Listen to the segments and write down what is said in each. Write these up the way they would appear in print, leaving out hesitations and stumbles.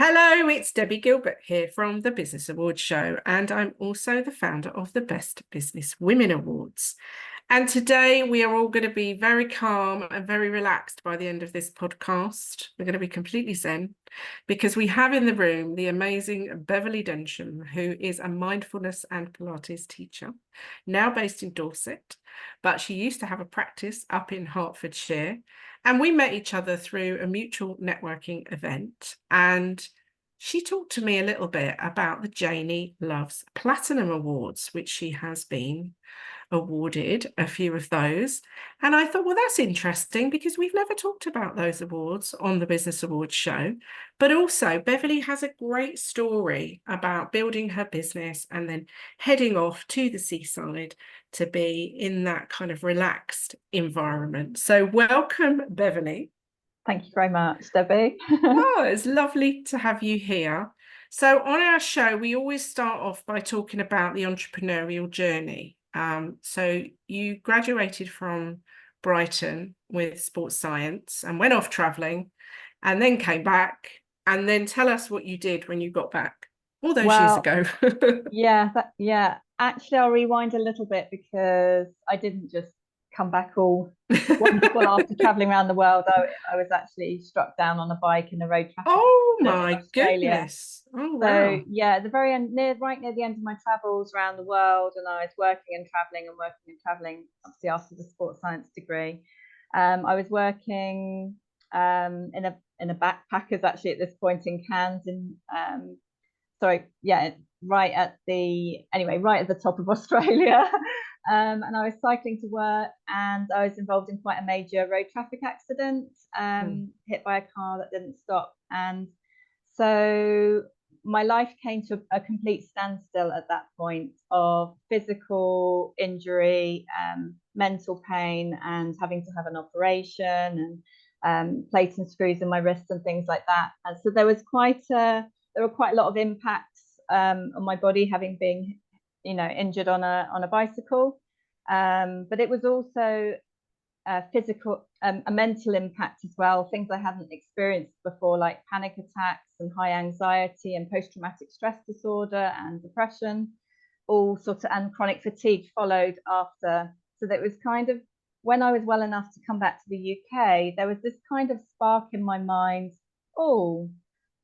Hello, it's Debbie Gilbert here from the Business Awards Show, and I'm also the founder of the Best Business Women Awards. And today we are all going to be very calm and very relaxed by the end of this podcast. We're going to be completely zen because we have in the room the amazing Beverley Densham, who is a mindfulness and Pilates teacher, now based in Dorset, but she used to have a practice up in Hertfordshire. And we met each other through a mutual networking event. And she talked to me a little bit about the Janie Loves Platinum Awards, which she has been awarded a few of those. And I thought, well, that's interesting because we've never talked about those awards on the Business Awards Show. But also, Beverley has a great story about building her business and then heading off to the seaside to be in that kind of relaxed environment. So welcome, Beverley. Thank you very much, Debbie. Oh, it's lovely to have you here. So on our show, we always start off by talking about the entrepreneurial journey. So you graduated from Brighton with sports science and went off traveling and then came back, and then tell us what you did when you got back all those years ago. Yeah. Actually, I'll rewind a little bit because I didn't just come back all wonderful after traveling around the world. I was actually struck down on a bike in a road traffic Oh accident in my Australia. goodness. Oh wow. So yeah, at the very end, right near the end of my travels around the world, and I was working and traveling, obviously after the sports science degree. I was working in a backpackers actually at this point in Cairns right at the top of Australia. And I was cycling to work, and I was involved in quite a major road traffic accident, hit by a car that didn't stop. And so my life came to a complete standstill at that point of physical injury, mental pain, and having to have an operation, and plates and screws in my wrists and things like that. And so there were quite a lot of impacts on my body, having been injured on a bicycle, but it was also a mental impact as well, things I hadn't experienced before, like panic attacks and high anxiety and post-traumatic stress disorder and depression, and chronic fatigue followed after. So that was kind of when I was well enough to come back to the UK, there was this kind of spark in my mind, oh,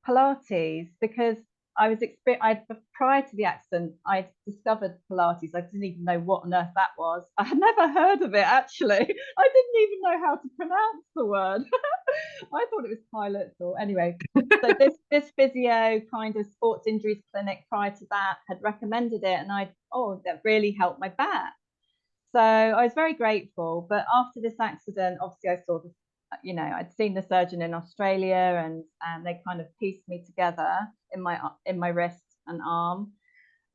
Pilates, because prior to the accident, I'd discovered Pilates. I didn't even know what on earth that was. I had never heard of it, actually. I didn't even know how to pronounce the word. I thought it was pilots or anyway. So this physio kind of sports injuries clinic prior to that had recommended it, and that really helped my back. So I was very grateful. But after this accident, obviously I saw this, I'd seen the surgeon in Australia, and they kind of pieced me together in my wrist and arm.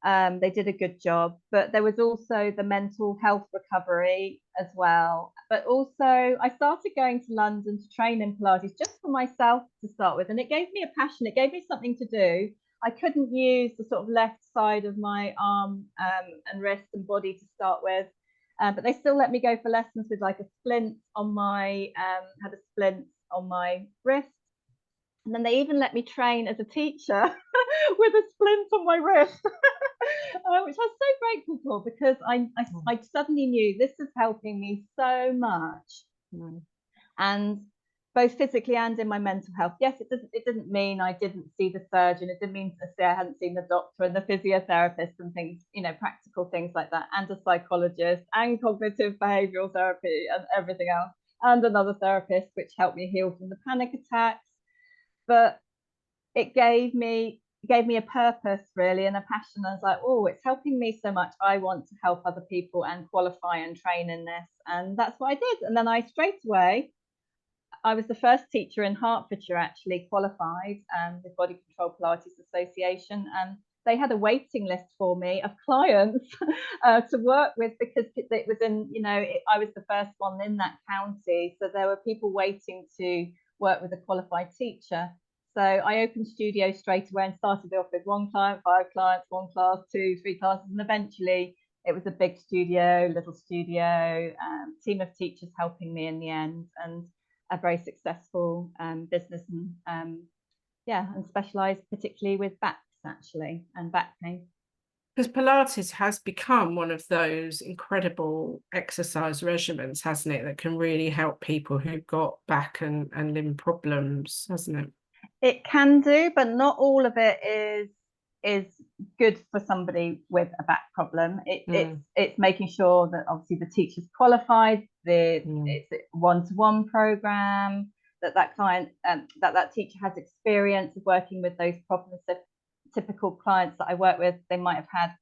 They did a good job, but there was also the mental health recovery as well. But also I started going to London to train in Pilates just for myself to start with, and it gave me a passion. It gave me something to do. I couldn't use the sort of left side of my arm and wrist and body to start with. But they still let me go for lessons with like a splint on my wrist. And then they even let me train as a teacher with a splint on my wrist, which I was so grateful for, because I suddenly knew this is helping me so much. And both physically and in my mental health. Yes, it didn't mean I didn't see the surgeon. It didn't mean to say I hadn't seen the doctor and the physiotherapist and things, practical things like that, and a psychologist and cognitive behavioral therapy and everything else, and another therapist, which helped me heal from the panic attacks. But it gave me a purpose, really, and a passion. I was like, oh, it's helping me so much. I want to help other people and qualify and train in this. And that's what I did. And then I was the first teacher in Hertfordshire actually qualified with Body Control Pilates Association, and they had a waiting list for me of clients to work with, because it was I was the first one in that county, so there were people waiting to work with a qualified teacher. So I opened studio straight away and started off with 1 client, 5 clients, 1 class, 2, 3 classes, and eventually it was a big studio, little studio, team of teachers helping me in the end, and a very successful business. And and specialise particularly with backs actually, and back pain. Because Pilates has become one of those incredible exercise regimens, hasn't it, that can really help people who've got back and limb problems, hasn't it? It can do, but not all of it is good for somebody with a back problem. It's making sure that obviously the teacher's qualified, it's a one-to-one program, that client that teacher has experience of working with those problems. So typical clients that I work with, they might have had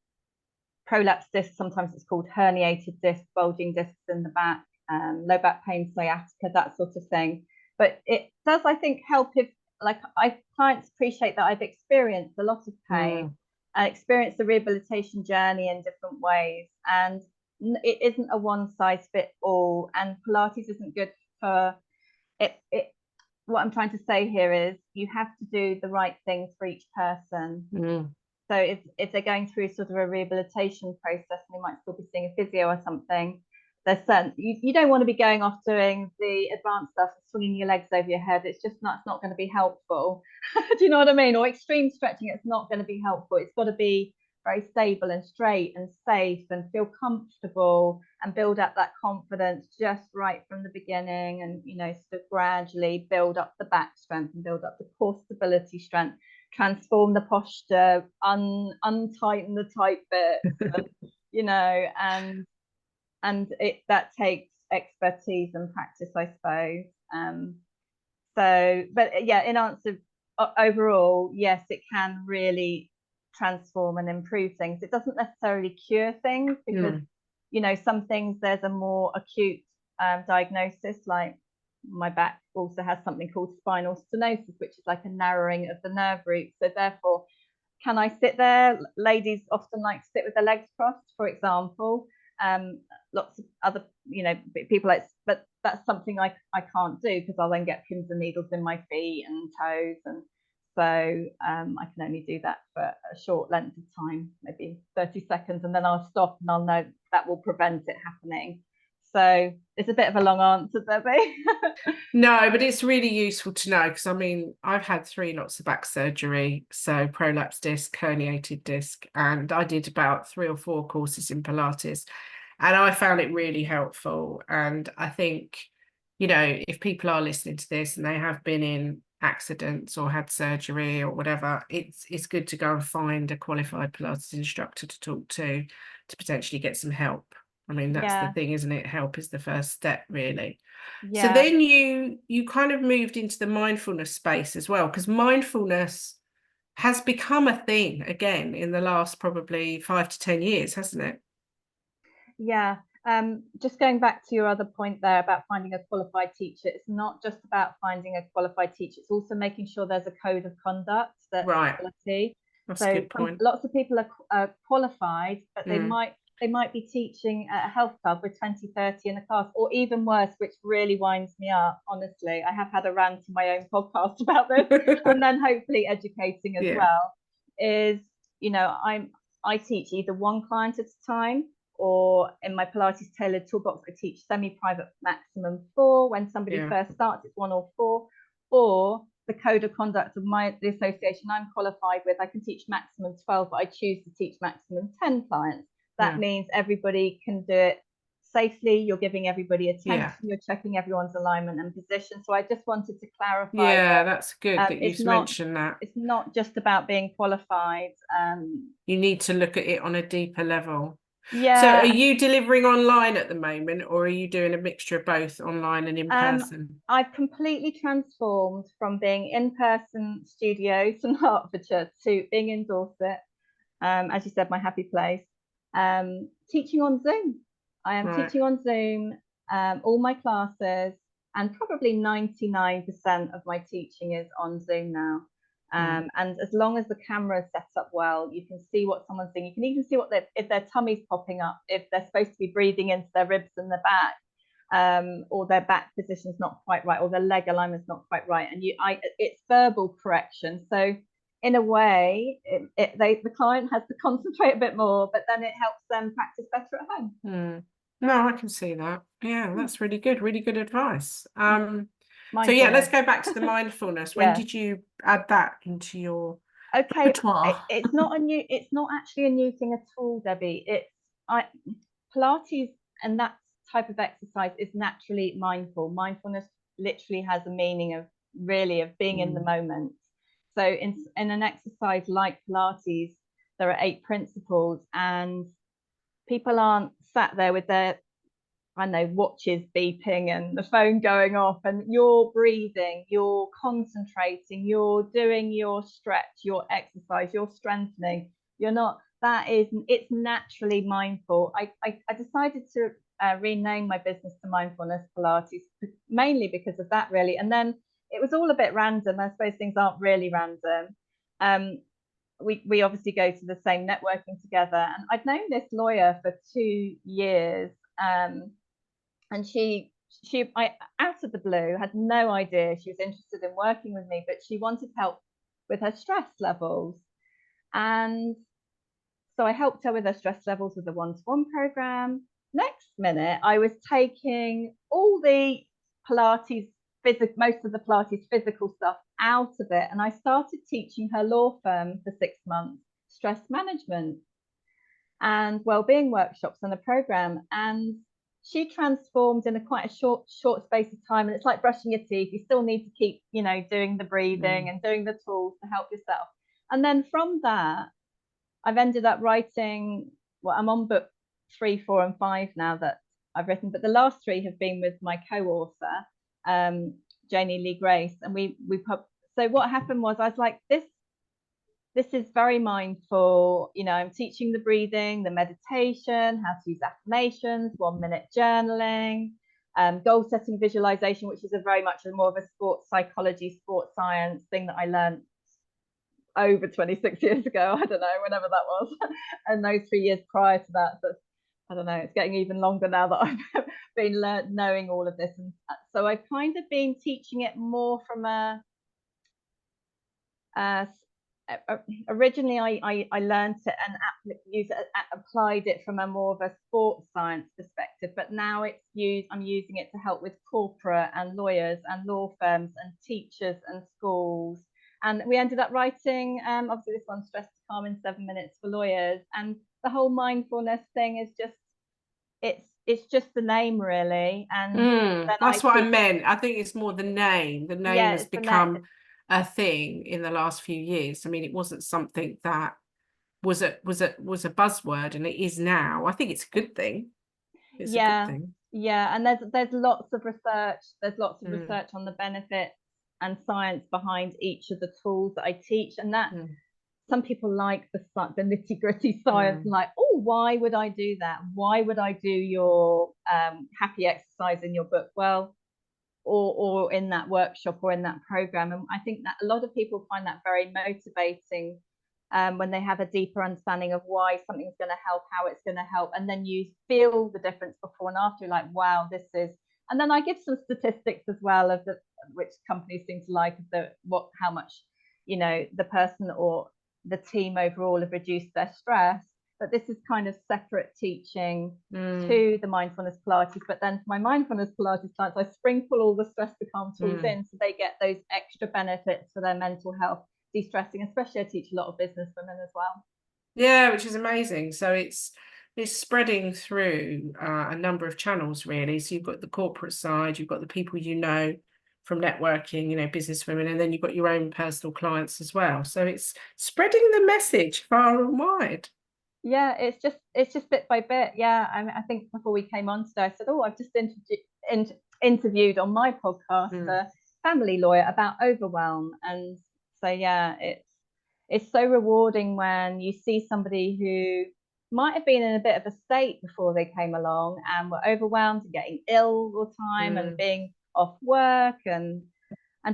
prolapse discs, sometimes it's called herniated discs, bulging discs in the back, low back pain, sciatica, that sort of thing. But it does, I think, help if clients appreciate that I've experienced a lot of pain, experienced the rehabilitation journey in different ways, and it isn't a one size fit all, and Pilates isn't good for it. What I'm trying to say here is you have to do the right things for each person. So if they're going through sort of a rehabilitation process and they might still be seeing a physio or something, there's certain, you don't want to be going off doing the advanced stuff, swinging your legs over your head. It's not going to be helpful. Do you know what I mean? Or extreme stretching, it's not going to be helpful. It's got to be very stable and straight and safe and feel comfortable and build up that confidence just right from the beginning, and sort of gradually build up the back strength and build up the core stability strength, transform the posture, untighten the tight bits, and that takes expertise and practice, I suppose. But yeah, in answer, overall, yes, it can really transform and improve things. It doesn't necessarily cure things, because some things there's a more acute diagnosis, like my back also has something called spinal stenosis, which is like a narrowing of the nerve root. So therefore, can I sit there? Ladies often like to sit with their legs crossed, for example. Lots of other people but that's something I can't do, because I'll then get pins and needles in my feet and toes, and so I can only do that for a short length of time, maybe 30 seconds, and then I'll stop, and I'll know that will prevent it happening. So it's a bit of a long answer, Debbie. No, but it's really useful to know, because I mean, I've had 3 lots of back surgery, so prolapse disc, herniated disc, and I did about 3 or 4 courses in Pilates, and I found it really helpful. And I think, if people are listening to this and they have been in accidents or had surgery or whatever, it's good to go and find a qualified Pilates instructor to talk to potentially get some help. I mean, that's the thing, isn't it? Help is the first step, really. So then you kind of moved into the mindfulness space as well, because mindfulness has become a thing again in the last probably 5 to 10 years, hasn't it? Yeah. Just going back to your other point there about finding a qualified teacher, it's not just about finding a qualified teacher, it's also making sure there's a code of conduct that's quality. That's a good point. Lots of people are qualified, but they might be teaching at a health club with 20, 30 in a class, or even worse, which really winds me up, honestly. I have had a rant in my own podcast about this, and then hopefully educating as well, is, I teach either one client at a time, or in my Pilates tailored toolbox, I teach semi-private maximum 4. When somebody first starts, it's 1 or 4. Or the code of conduct of the association I'm qualified with, I can teach maximum 12, but I choose to teach maximum 10 clients. That means everybody can do it safely. You're giving everybody attention. You're checking everyone's alignment and position. So I just wanted to clarify. That's good that you mentioned that. It's not just about being qualified. You need to look at it on a deeper level. Yeah. So are you delivering online at the moment, or are you doing a mixture of both online and in person? I've completely transformed from being in-person studios in Hertfordshire to being in Dorset, as you said, my happy place, teaching on Zoom. I am teaching on Zoom, all my classes, and probably 99% of my teaching is on Zoom now. And as long as the camera is set up well, you can see what someone's doing. You can even see if their tummy's popping up, if they're supposed to be breathing into their ribs and their back, or their back position's not quite right, or their leg alignment's not quite right. And it's verbal correction. So in a way, the client has to concentrate a bit more, but then it helps them practice better at home. No, I can see that. Yeah, that's really good advice. So yeah, let's Mindfulness. go back to the mindfulness. When Yeah. did you add that into your Okay. repertoire? It's not actually a new thing at all, Debbie. Pilates and that type of exercise is naturally mindful. Mindfulness literally has a meaning of being in the moment. So in an exercise like Pilates, there are 8 principles, and people aren't sat there with their, I know, watches beeping and the phone going off, and you're breathing, you're concentrating, you're doing your stretch, your exercise, you're strengthening. You're not, it's naturally mindful. I decided to rename my business to Mindfulness Pilates, mainly because of that, really. And then it was all a bit random. I suppose things aren't really random. We obviously go to the same networking together, and I'd known this lawyer for 2 years. And I, out of the blue, had no idea she was interested in working with me, but she wanted help with her stress levels. And so I helped her with her stress levels with a one-to-one program. Next minute, I was taking all the Pilates, most of the Pilates physical stuff out of it. And I started teaching her law firm for 6 months, stress management and well-being workshops and a program. And she transformed in quite a short space of time. And it's like brushing your teeth. You still need to keep, doing the breathing and doing the tools to help yourself. And then from that, I've ended up writing, well, I'm on book 3, 4, and 5 now that I've written, but the last 3 have been with my co-author, Janie Lee Grace. And so what happened was, I was like, this is very mindful. I'm teaching the breathing, the meditation, how to use affirmations, 1-minute journaling, goal setting visualization, which is very much more of a sports psychology, sports science thing that I learned over 26 years ago. I don't know, whenever that was. And those 3 years prior to that. So I don't know, it's getting even longer now that I've been knowing all of this. And so I've kind of been teaching it more from originally I learned it and applied it from a more of a sports science perspective, but now I'm using it to help with corporate and lawyers and law firms and teachers and schools. And we ended up writing, obviously this one, Stress to Calm in 7 Minutes for Lawyers. And the whole mindfulness thing is just, it's just the name, really. And that's what I meant. I think it's more the name. The name has become a thing in the last few years. I mean, it wasn't something that was a buzzword, and it is now. I think it's a good thing. It's a good thing. Yeah, and there's lots of research. There's lots of research on the benefits and science behind each of the tools that I teach, and that some people like the nitty-gritty science, and like, oh, why would I do that? Why would I do your happy exercise in your book? Well, or in that workshop or in that program. And I think that a lot of people find that very motivating when they have a deeper understanding of why something's going to help, how it's going to help, and then you feel the difference before and after. You're like, wow, this is. And then I give some statistics as well of which companies seem to like, how much the person or the team overall have reduced their stress. But this is kind of separate teaching to the Mindfulness Pilates. But then for my Mindfulness Pilates clients, I sprinkle all the Stress to Calm tools in, so they get those extra benefits for their mental health, de-stressing. Especially I teach a lot of business women as well. Yeah, which is amazing. So it's spreading through a number of channels, really. So you've got the corporate side, you've got the people from networking, business women, and then you've got your own personal clients as well. So it's spreading the message far and wide. Yeah, it's just bit by bit. Yeah, I think before we came on today, I said, oh, I've just interviewed on my podcast a family lawyer about overwhelm. And so yeah, it's so rewarding when you see somebody who might have been in a bit of a state before they came along and were overwhelmed and getting ill all the time and being off work, and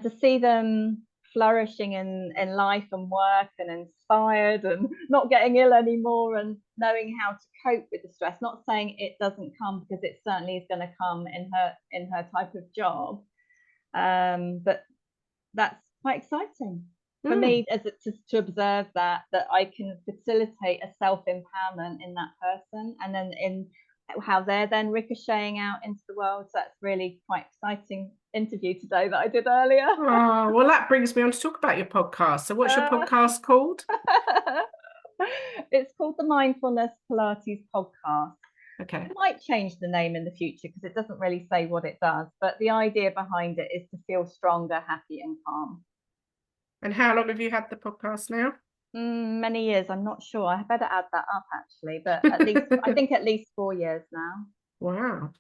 to see them flourishing in life and work and inspired and not getting ill anymore and knowing how to cope with the stress. Not saying it doesn't come, because it certainly is going to come in her type of job, but that's quite exciting for me to observe that I can facilitate a self-empowerment in that person, and then in how they're then ricocheting out into the world. So that's really quite exciting interview today that I did earlier. Oh, well, that brings me on to talk about your podcast. So what's your Uh, podcast called? It's called the Mindfulness Pilates podcast. Okay. It might change the name in the future because it doesn't really say what it does, but the idea behind it is to feel stronger, happy, and calm. And how long have you had the podcast now? Many years, I'm not sure. I better add that up actually, but at least I think at least 4 years now. Wow.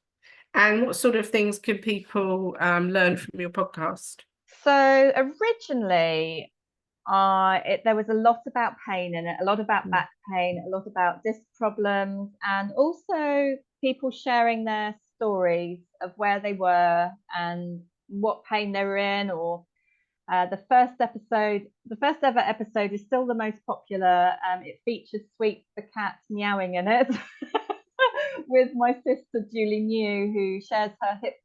And what sort of things can people learn from your podcast? So originally, there was a lot about pain in it, a lot about back pain, a lot about disc problems, and also people sharing their stories of where they were and what pain they were in, or the first ever episode is still the most popular. It features Sweet the cat meowing in it with my sister Julie New, who shares her hip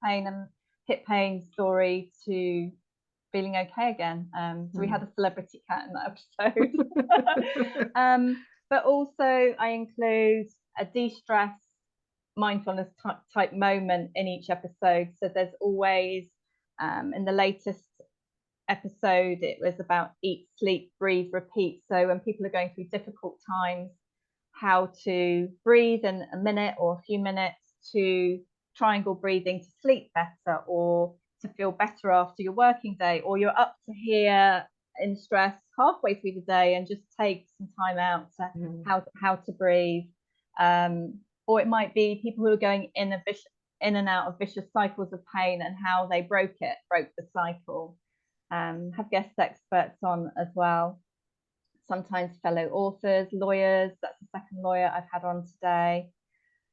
pain story to feeling okay again. So we had a celebrity cat in that episode. But also I include a de-stress mindfulness type moment in each episode. So there's always, in the latest episode, it was about eat, sleep, breathe, repeat. So when people are going through difficult times, how to breathe in a minute or a few minutes, to triangle breathing to sleep better, or to feel better after your working day, or you're up to here in stress halfway through the day and just take some time out to how to breathe. Or it might be people who are going in and out of vicious cycles of pain and how they broke the cycle. Have guest experts on as well, sometimes fellow authors, lawyers. That's the second lawyer I've had on today,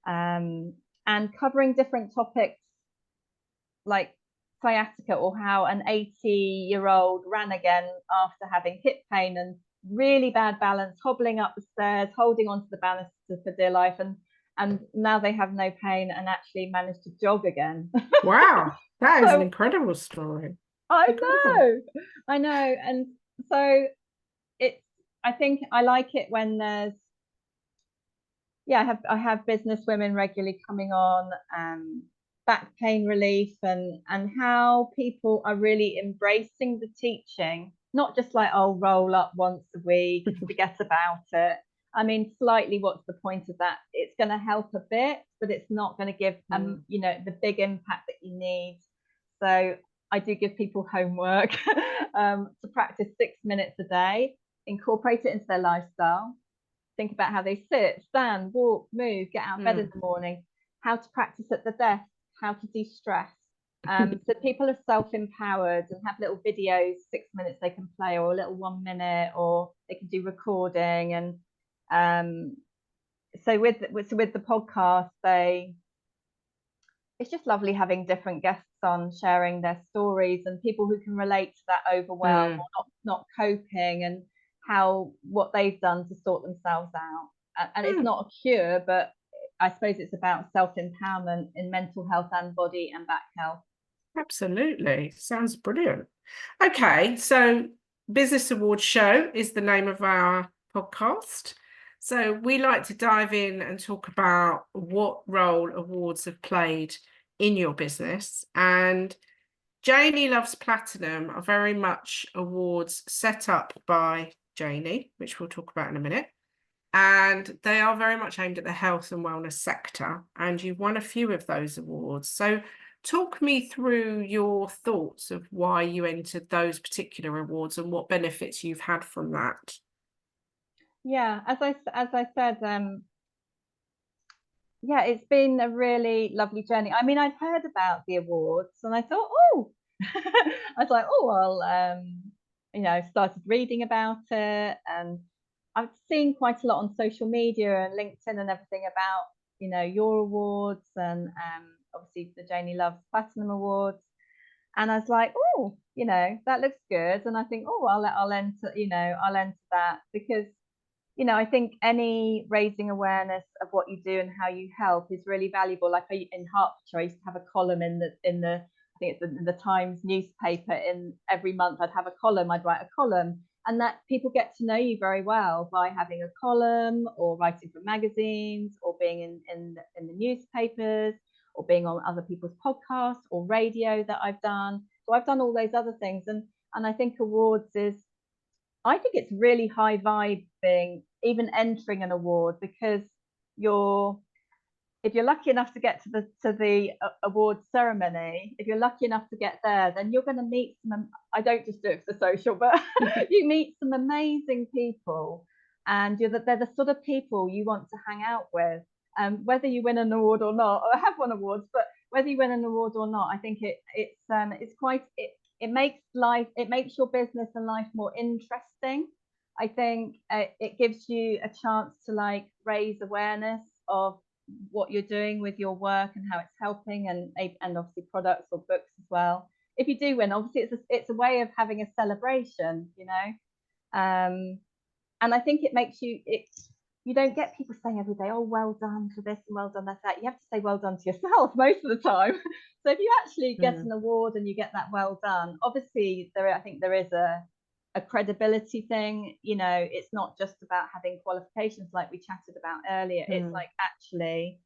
and covering different topics like sciatica, or how an 80-year-old ran again after having hip pain and really bad balance, hobbling up the stairs, holding onto the banister for dear life, and now they have no pain and actually managed to jog again. Wow, that is an incredible story. I know. And so I think I like it when there's, I have business women regularly coming on, back pain relief, and how people are really embracing the teaching, not just like, oh, roll up once a week, forget about it. I mean, slightly, what's the point of that? It's going to help a bit, but it's not going to give the big impact that you need. So I do give people homework to practice 6 minutes a day, incorporate it into their lifestyle, think about how they sit, stand, walk, move, get out of bed in the morning, how to practice at the desk, how to de-stress. So people are self-empowered and have little videos, 6 minutes they can play, or a little 1 minute, or they can do recording. And so with the podcast, it's just lovely having different guests on sharing their stories, and people who can relate to that overwhelm or not coping, and what they've done to sort themselves out. And it's not a cure, but I suppose it's about self-empowerment in mental health and body and back health. Absolutely. Sounds brilliant. Okay, so Business Awards Show is the name of our podcast. So we like to dive in and talk about what role awards have played in your business. And Janie Loves Platinum are very much awards set up by Janie, which we'll talk about in a minute. And they are very much aimed at the health and wellness sector. And you've won a few of those awards. So talk me through your thoughts of why you entered those particular awards and what benefits you've had from that. Yeah, as I said, it's been a really lovely journey. I mean, I'd heard about the awards and I thought, I was like, started reading about it, and I've seen quite a lot on social media and LinkedIn and everything about, your awards, and obviously the Janie Loves Platinum Awards. And I was like, that looks good. And I think, I'll enter that, because I think any raising awareness of what you do and how you help is really valuable. Like in Hertfordshire, I used to have a column in the I think it's the Times newspaper. In every month, I'd have a column. I'd write a column, and that people get to know you very well by having a column, or writing for magazines, or being in the newspapers, or being on other people's podcasts or radio that I've done. So I've done all those other things. And I think awards I think it's really high vibe being even entering an award, because if you're lucky enough to get to the award ceremony, if you're lucky enough to get there, then you're going to meet some, I don't just do it for the social, but you meet some amazing people, and they're the sort of people you want to hang out with. Whether you win an award or not, I have won awards, but whether you win an award or not, I think it makes your business and life more interesting. I think it gives you a chance to like raise awareness of what you're doing with your work and how it's helping, and obviously products or books as well. If you do win, obviously it's a way of having a celebration, you know. And I think it makes you don't get people saying every day, oh, well done for this and well done for that. You have to say well done to yourself most of the time. So if you actually get an award and you get that well done, obviously I think there is a credibility thing. You know, it's not just about having qualifications like we chatted about earlier. It's like, actually,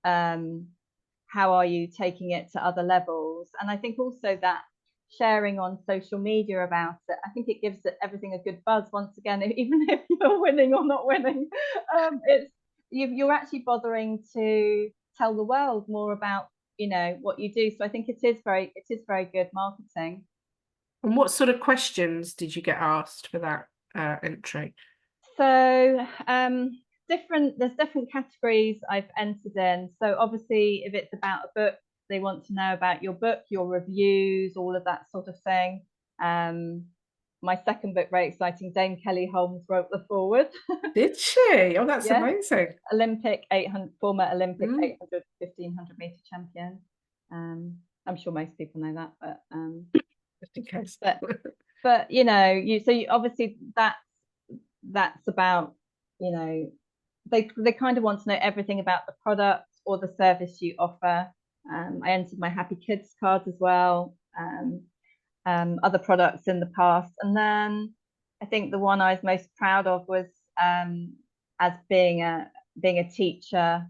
how are you taking it to other levels? And I think also that sharing on social media about it, I think it gives everything a good buzz. Once again, even if you're winning or not winning, you're actually bothering to tell the world more about, you know, what you do. So I think it is very good marketing. And what sort of questions did you get asked for that entry? So there's different categories I've entered in. So obviously, if it's about a book, they want to know about your book, your reviews, all of that sort of thing. My second book, very exciting, Dame Kelly Holmes wrote the foreword. Did she? Oh, that's amazing. Former Olympic 800, 1500 meter champion. I'm sure most people know that, but just in case. But you know, obviously that's about, you know, they kind of want to know everything about the product or the service you offer. I entered my Happy Kids cards as well, other products in the past. And then I think the one I was most proud of was as being a teacher,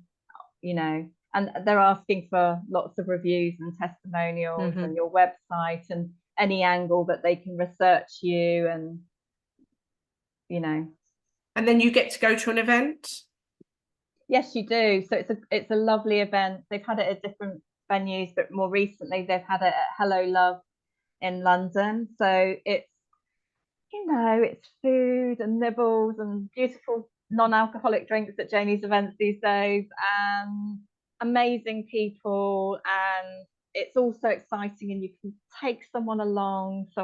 you know, and they're asking for lots of reviews and testimonials and your website and any angle that they can research you, and, you know. And then you get to go to an event? Yes, you do. So it's a lovely event. They've had it at different venues, but more recently they've had it at Hello Love in London. So it's, you know, it's food and nibbles and beautiful non-alcoholic drinks at Janie's events these days, and amazing people, and it's also exciting, and you can take someone along. So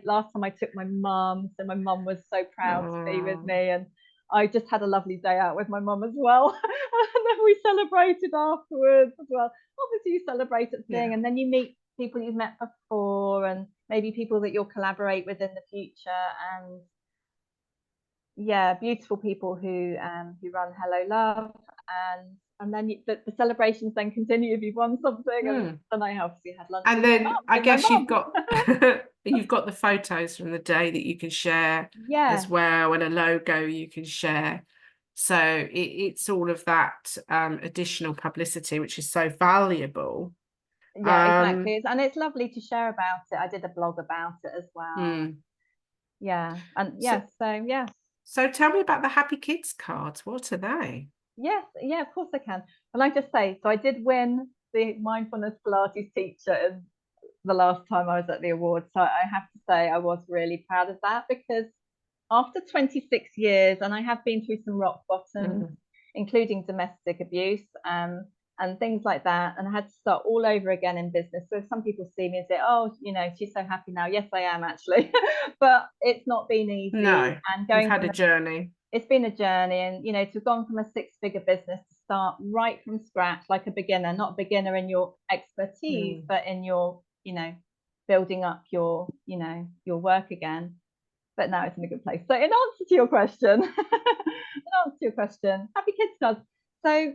last time I took my mum, so my mum was so proud to be with me, and I just had a lovely day out with my mum as well. And then we celebrated afterwards as well. Obviously you celebrate at seeing, and then you meet people you've met before, and maybe people that you'll collaborate with in the future. And yeah, beautiful people who run Hello Love, and then the celebrations then continue if you've won something. And then I obviously had lunch. And then I guess you've got the photos from the day that you can share as well, and a logo you can share. So it's all of that additional publicity, which is so valuable. Yeah, exactly. And it's lovely to share about it. I did a blog about it as well. Yeah. And So tell me about the Happy Kids cards. What are they? Yes, yeah, of course I can. Well, I just say, so I did win the Mindfulness Pilates teacher the last time I was at the awards. So I have to say I was really proud of that, because after 26 years, and I have been through some rock bottoms, including domestic abuse and things like that, and I had to start all over again in business. So if some people see me and say, oh, you know, she's so happy now. Yes, I am actually. But it's not been easy. No, and going you've had a journey. It's been a journey, and, you know, to have gone from a 6-figure business to start right from scratch, like a beginner, not a beginner in your expertise, but in your, you know, building up your, you know, your work again. But now it's in a good place. So in answer to your question, Happy Kids cards. So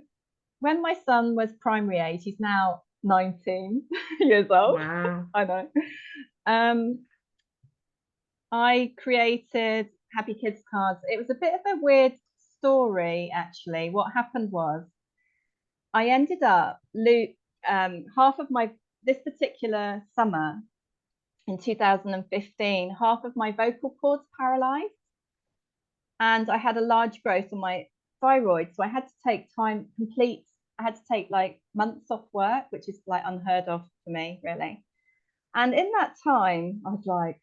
when my son was primary age, he's now 19 years old. Wow. I know. I created Happy Kids cards. It was a bit of a weird story, actually. What happened was I ended up half of this particular summer in 2015, half of my vocal cords paralyzed, and I had a large growth on my thyroid, so I had to take I had to take like months off work, which is like unheard of for me, really. And in that time, I was like,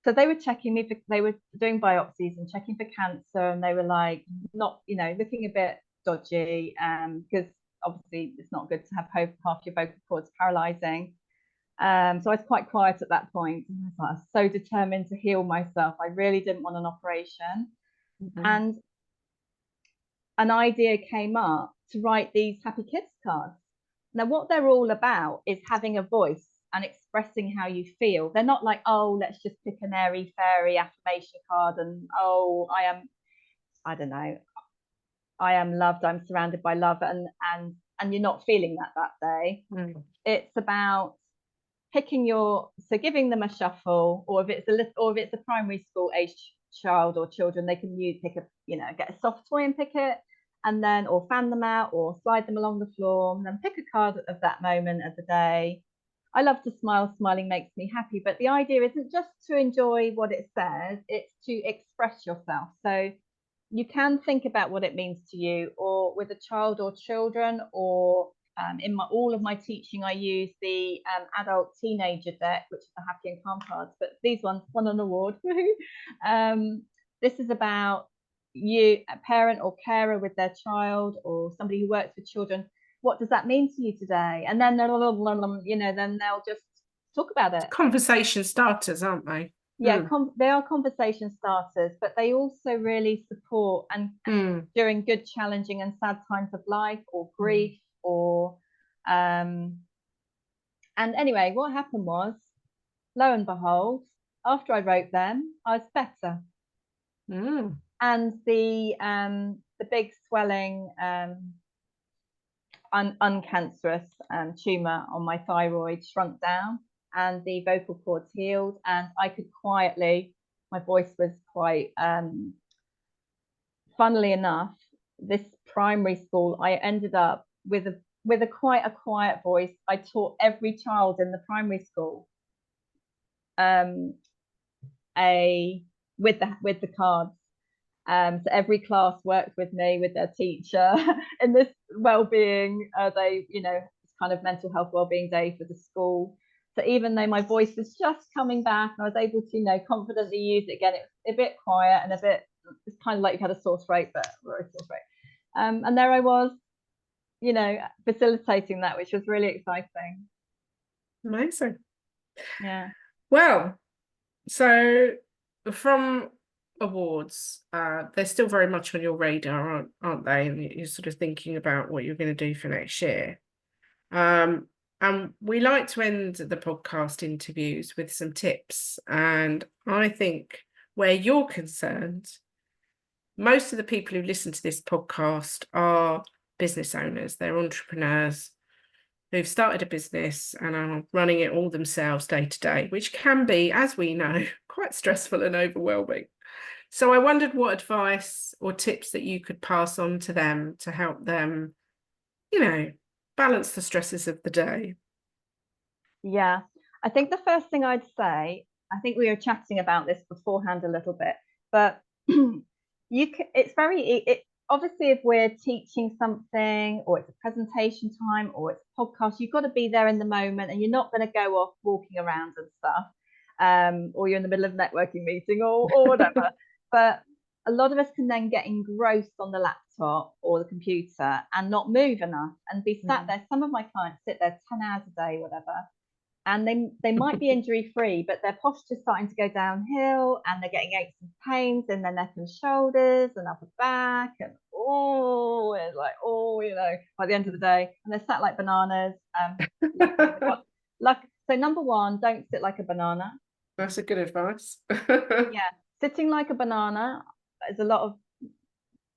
so they were checking me they were doing biopsies and checking for cancer, and they were like, not, looking a bit dodgy, because obviously it's not good to have half your vocal cords paralyzing. So I was quite quiet at that point, and I was so determined to heal myself. I really didn't want an operation. And an idea came up to write these happy kids cards. Now, what they're all about is having a voice and expressing how you feel. They're not like, oh, let's just pick an airy fairy affirmation card and, oh, I don't know, I am loved, I'm surrounded by love, and you're not feeling that day. It's about giving them a shuffle, or if it's a primary school age child or children, they can get a soft toy and pick it, and then, or fan them out or slide them along the floor, and then pick a card of that moment of the day. I love to smile. Smiling makes me happy, but the idea isn't just to enjoy what it says, it's to express yourself. So you can think about what it means to you, or with a child or children, or in all of my teaching, I use the adult teenager deck, which is the happy and calm cards, but these ones won an award. This is about you, a parent or carer with their child, or somebody who works with children. What does that mean to you today? And then then they'll just talk about it. Conversation starters, aren't they? Yeah, they are conversation starters, but they also really support and during good, challenging and sad times of life, or grief, or and anyway, what happened was, lo and behold, after I wrote them, I was better. And the big swelling uncancerous tumor on my thyroid shrunk down, and the vocal cords healed, and I could quietly, my voice was quite, funnily enough, this primary school, I ended up with quite a quiet voice. I taught every child in the primary school with the cards. So every class worked with me, with their teacher in this well-being. It's kind of mental health well-being day for the school. So even though my voice was just coming back, and I was able to, confidently use it again, it was a bit quiet and it's kind of like you had a sore throat, but very sore throat. And there I was, facilitating that, which was really exciting. Amazing. Yeah. Well, so from awards, they're still very much on your radar, aren't they? And you're sort of thinking about what you're going to do for next year. And we like to end the podcast interviews with some tips. And I think where you're concerned, most of the people who listen to this podcast are business owners. They're entrepreneurs who've started a business and are running it all themselves day to day, which can be, as we know, quite stressful and overwhelming. So I wondered what advice or tips that you could pass on to them to help them, balance the stresses of the day. Yeah, I think the first thing I'd say, I think we were chatting about this beforehand a little bit, but obviously if we're teaching something, or it's a presentation time, or it's a podcast, you've got to be there in the moment, and you're not going to go off walking around and stuff, or you're in the middle of a networking meeting or whatever. But a lot of us can then get engrossed on the laptop or the computer and not move enough, and be sat there. Some of my clients sit there 10 hours a day, whatever, and they might be injury free, but their posture's starting to go downhill, and they're getting aches and pains in their neck and shoulders and upper back, and it's like, by the end of the day, and they're sat like bananas. So number one, don't sit like a banana. That's a good advice. Yeah, sitting like a banana, there's a lot of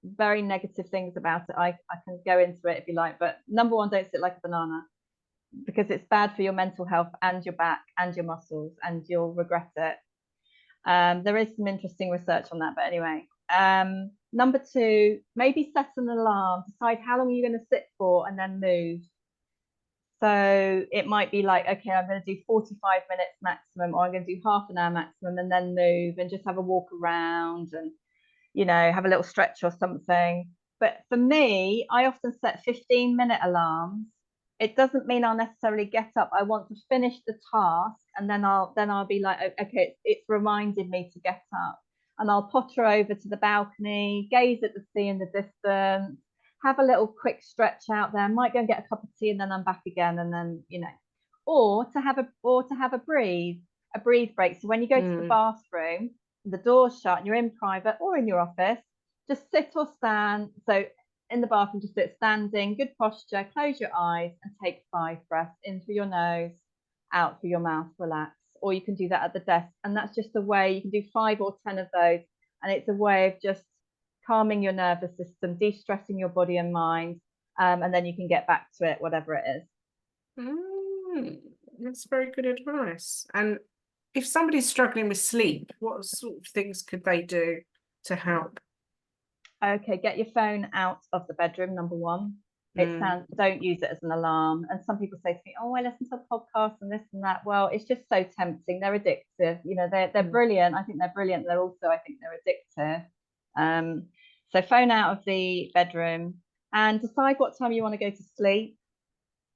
very negative things about it. I can go into it if you like, but number one, don't sit like a banana, because it's bad for your mental health and your back and your muscles, and you'll regret it. There is some interesting research on that, but anyway. Number two, maybe set an alarm. Decide how long you're going to sit for, and then move. So it might be like, okay, I'm going to do 45 minutes maximum, or I'm going to do half an hour maximum, and then move and just have a walk around and, have a little stretch or something. But for me, I often set 15-minute alarms. It doesn't mean I'll necessarily get up. I want to finish the task, and then I'll be like, okay, it's reminded me to get up, and I'll potter over to the balcony, gaze at the sea in the distance, have a little quick stretch out there. Might go and get a cup of tea, and then I'm back again, and then or to have a breathe break. So when you go to the bathroom, the door's shut, and you're in private or in your office, just sit or stand. So in the bathroom, just sit standing, good posture, close your eyes and take 5 breaths in through your nose, out through your mouth, relax. Or you can do that at the desk. And that's just a way, you can do 5 or 10 of those. And it's a way of just calming your nervous system, de-stressing your body and mind. And then you can get back to it, whatever it is. That's very good advice. And if somebody's struggling with sleep, what sort of things could they do to help? Okay, get your phone out of the bedroom, number one. Don't use it as an alarm. And some people say to me, oh, I listen to a podcast and this and that. Well, it's just so tempting. They're addictive. They're brilliant. I think they're brilliant. I think they're addictive. So phone out of the bedroom and decide what time you want to go to sleep.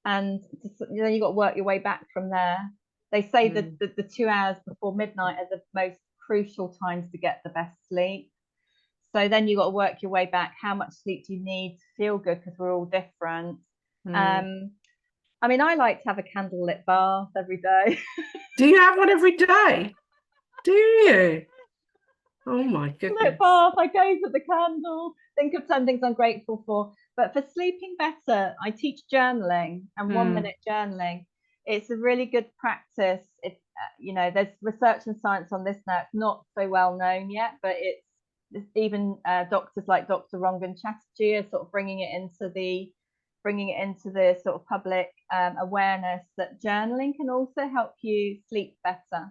And then you've got to work your way back from there. They say that the 2 hours before midnight are the most crucial times to get the best sleep. So then you've got to work your way back. How much sleep do you need to feel good? Because we're all different. I like to have a candlelit bath every day. Do you have one every day? Do you? Oh my goodness. Lit bath, I gaze at the candle, think of some things I'm grateful for. But for sleeping better, I teach journaling and 1-minute journaling. It's a really good practice. There's research and science on this now. It's not so well known yet, but it's even doctors like Dr. Rangan Chatterjee are sort of bringing it into the sort of public awareness that journaling can also help you sleep better,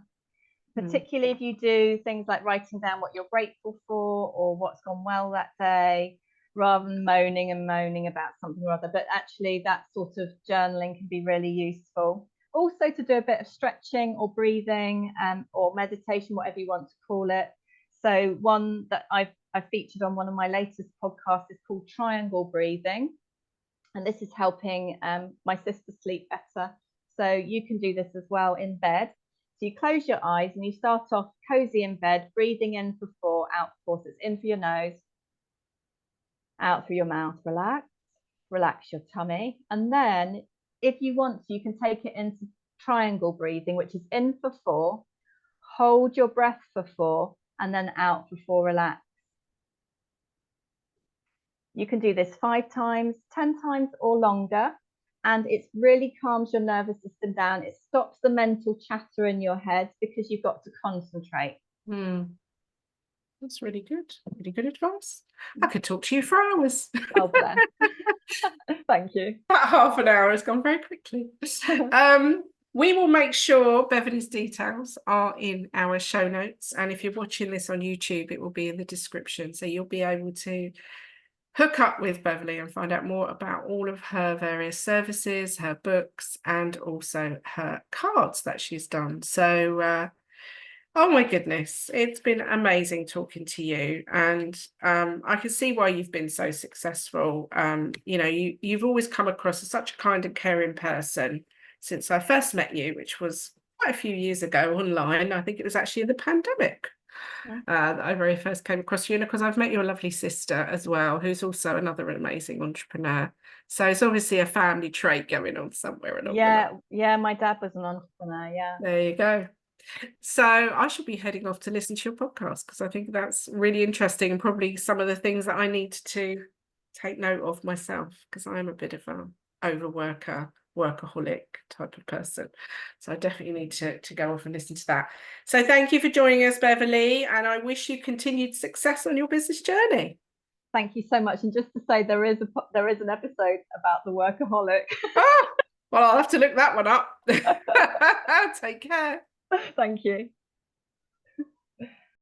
particularly if you do things like writing down what you're grateful for or what's gone well that day, rather than moaning about something or other. But actually that sort of journaling can be really useful. Also to do a bit of stretching or breathing or meditation, whatever you want to call it. So one that I've featured on one of my latest podcasts is called triangle breathing. And this is helping my sister sleep better. So you can do this as well in bed. So you close your eyes and you start off cozy in bed, breathing in for 4, out for 4. So it's in through your nose, out through your mouth, relax your tummy. And then if you want to, you can take it into triangle breathing, which is in for 4, hold your breath for 4, and then out for 4, relax. You can do this 5 times, 10 times or longer, and it really calms your nervous system down. It stops the mental chatter in your head because you've got to concentrate. That's really good advice. I could talk to you for hours. Oh, bless. Thank you. That half an hour has gone very quickly. We will make sure Beverley's details are in our show notes. And if you're watching this on YouTube, it will be in the description. So you'll be able to hook up with Beverley and find out more about all of her various services, her books, and also her cards that she's done. So, oh my goodness, it's been amazing talking to you. And I can see why you've been so successful. You've always come across as such a kind and caring person since I first met you, which was quite a few years ago online. I think it was actually in the pandemic that I very first came across you, and because I've met your lovely sister as well, who's also another amazing entrepreneur. So it's obviously a family trait going on somewhere along the line. Yeah, my dad was an entrepreneur. Yeah, there you go. So I should be heading off to listen to your podcast because I think that's really interesting and probably some of the things that I need to take note of myself, because I am a bit of an overworker, workaholic type of person. So I definitely need to go off and listen to that. So thank you for joining us, Beverley, and I wish you continued success on your business journey. Thank you so much. And just to say, there is an episode about the workaholic. Well, I'll have to look that one up. Take care. Thank you.